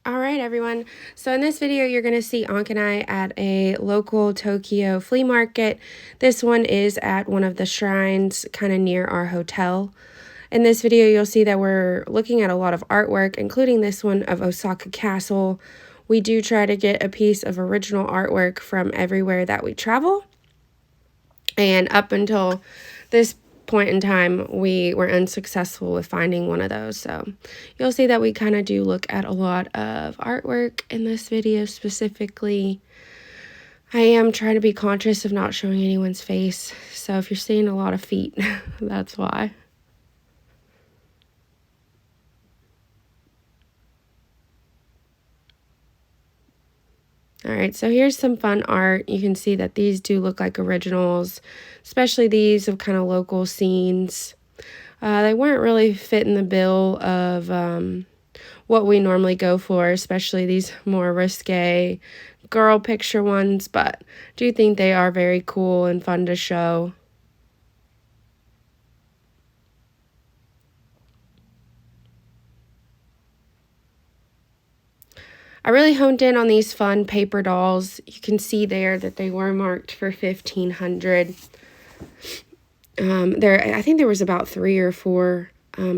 All right, everyone. So in this video, you're going to see Ankh and I at a local Tokyo flea market. This one is at one of the shrines kind of near our hotel. In this video, you'll see that we're looking at a lot of artwork, including this one of Osaka Castle. We do try to get a piece of original artwork from everywhere that we travel. And up until this point in time, we were unsuccessful with finding one of those. So you'll see that we kind of do look at a lot of artwork in this video specifically. I am trying to be conscious of not showing anyone's face. So if you're seeing a lot of feet, that's why. All right, so here's some fun art. You can see that these do look like originals, especially these of kind of local scenes. They weren't really fitting the bill of what we normally go for, especially these more risque girl picture ones, but do think they are very cool and fun to show. I really honed in on these fun paper dolls. You can see there that they were marked for $1,500. I think there was about 3 or 4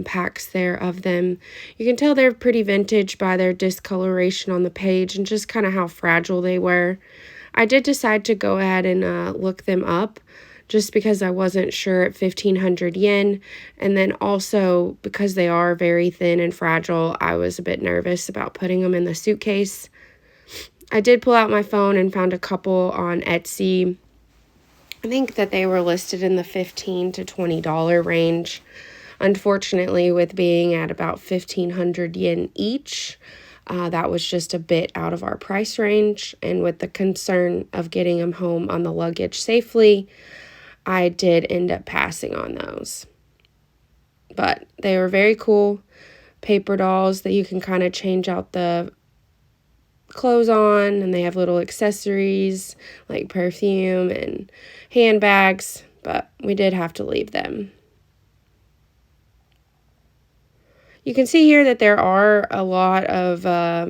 packs there of them. You can tell they're pretty vintage by their discoloration on the page and just kind of how fragile they were. I did decide to go ahead and look them up just because I wasn't sure at 1,500 yen. And then also because they are very thin and fragile, I was a bit nervous about putting them in the suitcase. I did pull out my phone and found a couple on Etsy. I think that they were listed in the $15 to $20 range. Unfortunately, with being at about 1,500 yen each, that was just a bit out of our price range. And with the concern of getting them home on the luggage safely, I did end up passing on those. But they were very cool paper dolls that you can kind of change out the clothes on, and they have little accessories like perfume and handbags, but we did have to leave them. You can see here that there are a lot of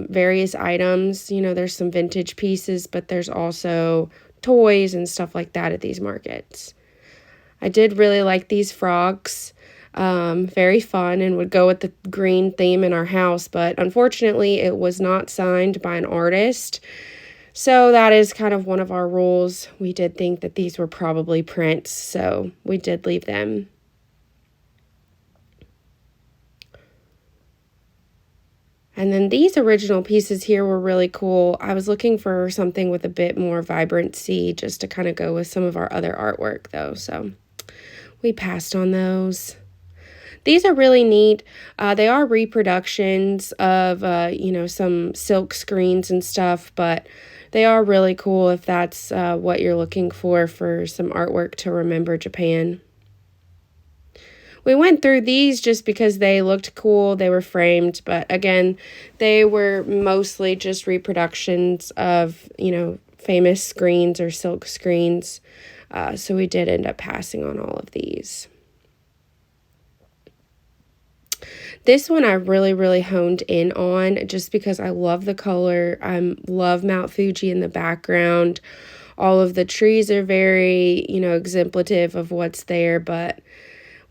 various items. You know, there's some vintage pieces, but there's also toys and stuff like that at these markets. I did really like these frogs. Very fun and would go with the green theme in our house, but unfortunately it was not signed by an artist. So that is kind of one of our rules. We did think that these were probably prints, so we did leave them. And then these original pieces here were really cool. I was looking for something with a bit more vibrancy just to kind of go with some of our other artwork though, so we passed on those. These are really neat. They are reproductions of, some silk screens and stuff, but they are really cool if that's what you're looking for some artwork to remember Japan. We went through these just because they looked cool. They were framed, but again, they were mostly just reproductions of, famous screens or silk screens. So we did end up passing on all of these. This one I really, really honed in on just because I love the color. I love Mount Fuji in the background. All of the trees are very, exemplative of what's there, but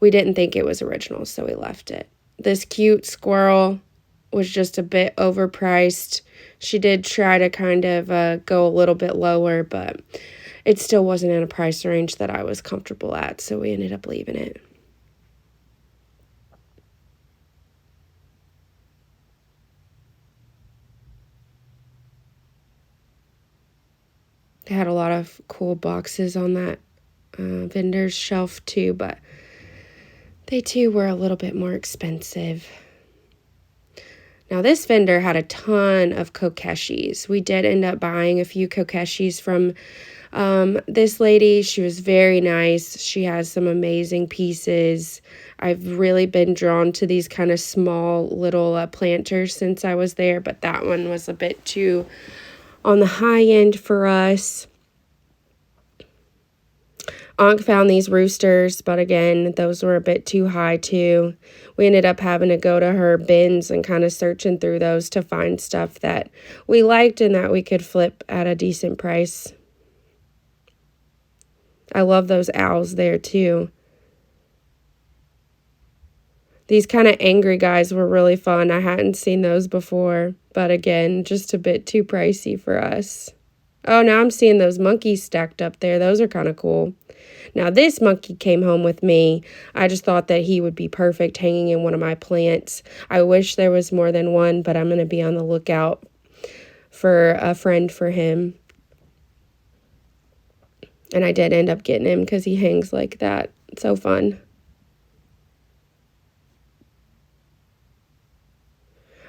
we didn't think it was original, so we left it. This cute squirrel was just a bit overpriced. She did try to kind of go a little bit lower, but it still wasn't in a price range that I was comfortable at, so we ended up leaving it. They had a lot of cool boxes on that vendor's shelf too, but they too were a little bit more expensive. Now this vendor had a ton of Kokeshis. We did end up buying a few Kokeshis from this lady. She was very nice. She has some amazing pieces. I've really been drawn to these kind of small little planters since I was there, but that one was a bit too on the high end for us. Ankh found these roosters, but again, those were a bit too high too. We ended up having to go to her bins and kind of searching through those to find stuff that we liked and that we could flip at a decent price. I love those owls there too. These kind of angry guys were really fun. I hadn't seen those before, but again, just a bit too pricey for us. Oh, now I'm seeing those monkeys stacked up there. Those are kind of cool. Now, this monkey came home with me. I just thought that he would be perfect hanging in one of my plants. I wish there was more than one, but I'm going to be on the lookout for a friend for him. And I did end up getting him because he hangs like that. It's so fun.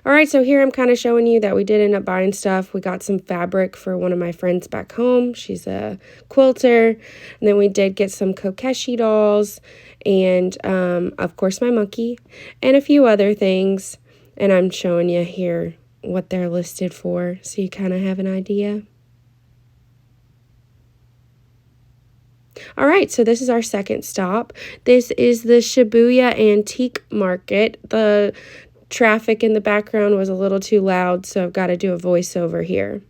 All right, so here I'm kind of showing you that we did end up buying stuff. We got some fabric for one of my friends back home. She's a quilter. And then we did get some Kokeshi dolls and, of course, my monkey and a few other things. And I'm showing you here what they're listed for so you kind of have an idea. All right, so this is our second stop. This is the Shibuya Antique Market. The traffic in the background was a little too loud, so I've got to do a voiceover here.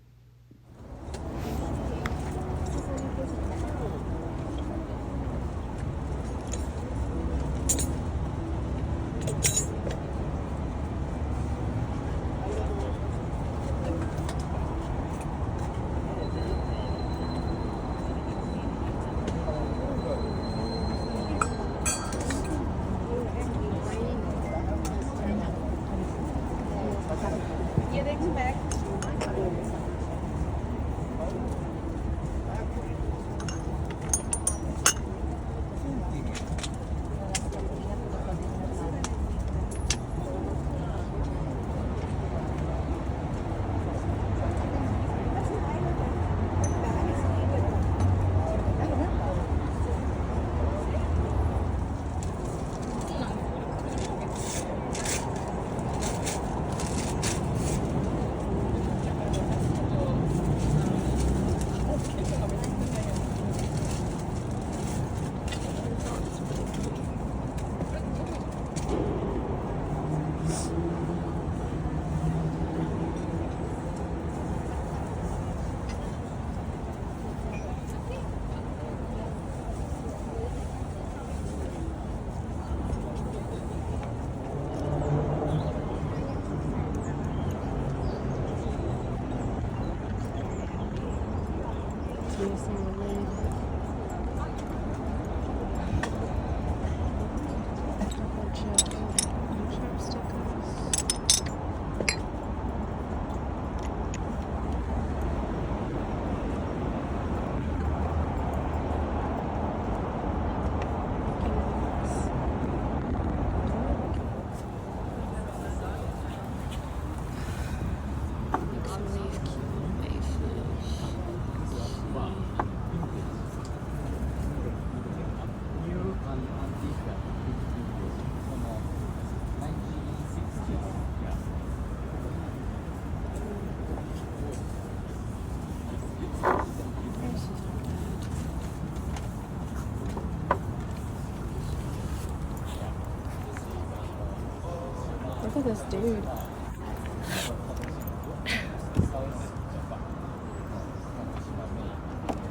Look at this dude.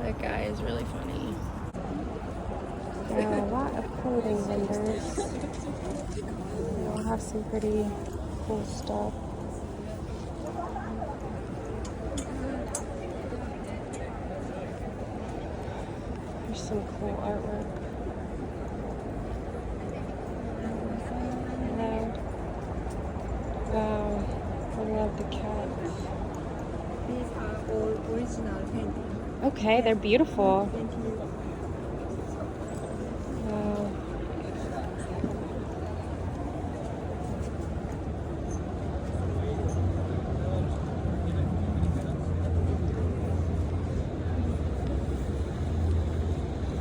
That guy is really funny. There are a lot of clothing vendors. They all have some pretty cool stuff. There's some cool artwork. Wow, I love the cats. These are all original paintings. Okay, they're beautiful. Wow.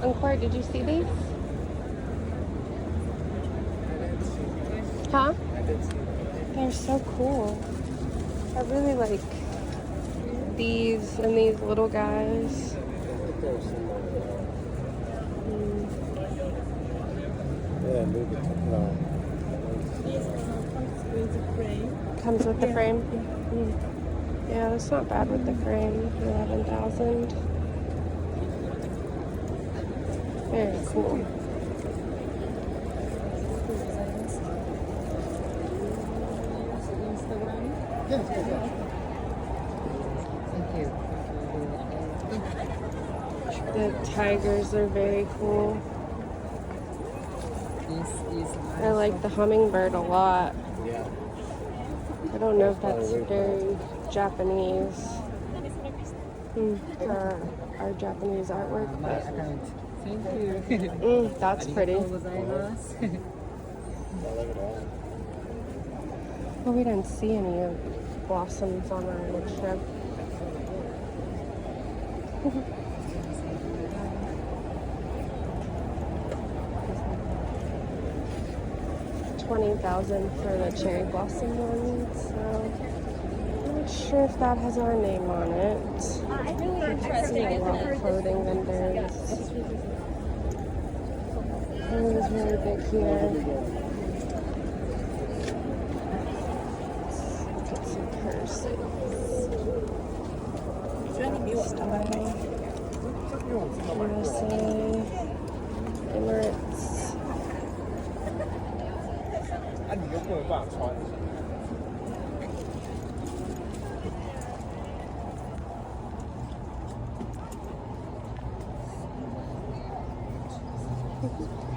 Uncle, did you see these? Huh? They're so cool. I really like these and these little guys. This comes with the frame. Comes with the Yeah. frame? Yeah, that's not bad with the frame. 11,000. Very cool. The tigers are very cool. I like the hummingbird a lot. I don't know if that's very Japanese for our Japanese artwork, but Thank you. that's pretty. Well, we didn't see any blossoms on our trip. 20,000 for the cherry blossom one, so I'm not sure if that has our name on it. I see a lot of clothing vendors. It was really big here. Let's look at some purses. USA, Emirates.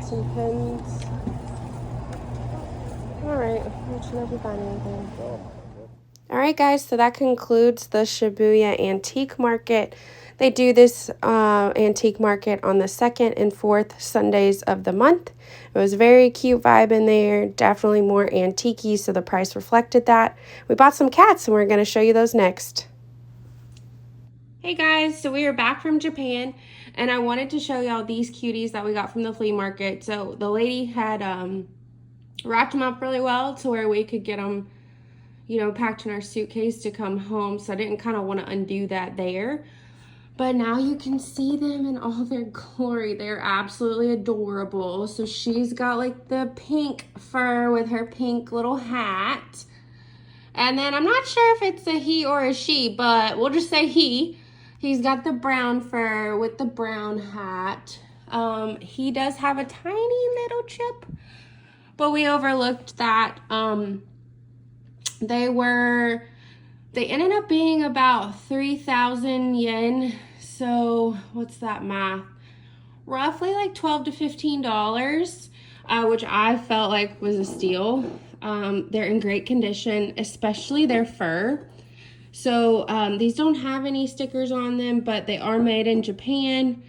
Some pins. Alright, let you know if you find anything. Alright guys, so that concludes the Shibuya Antique Market. They do this antique market on the 2nd and 4th Sundays of the month. It was a very cute vibe in there, definitely more antique-y, so the price reflected that. We bought some cats and we're going to show you those next. Hey guys, so we are back from Japan and I wanted to show y'all these cuties that we got from the flea market. So the lady had wrapped them up really well to where we could get them, you know, packed in our suitcase to come home. So I didn't kind of want to undo that there. But now you can see them in all their glory. They're absolutely adorable. So she's got like the pink fur with her pink little hat. And then I'm not sure if it's a he or a she, but we'll just say he. He's got the brown fur with the brown hat. He does have a tiny little chip, but we overlooked that. They ended up being about 3,000 yen. So what's that math? Roughly like $12 to $15, which I felt like was a steal. They're in great condition, especially their fur. So these don't have any stickers on them, but they are made in Japan.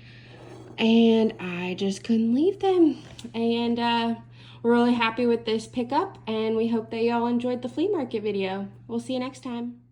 And I just couldn't leave them. And we're really happy with this pickup, and we hope that y'all enjoyed the flea market video. We'll see you next time.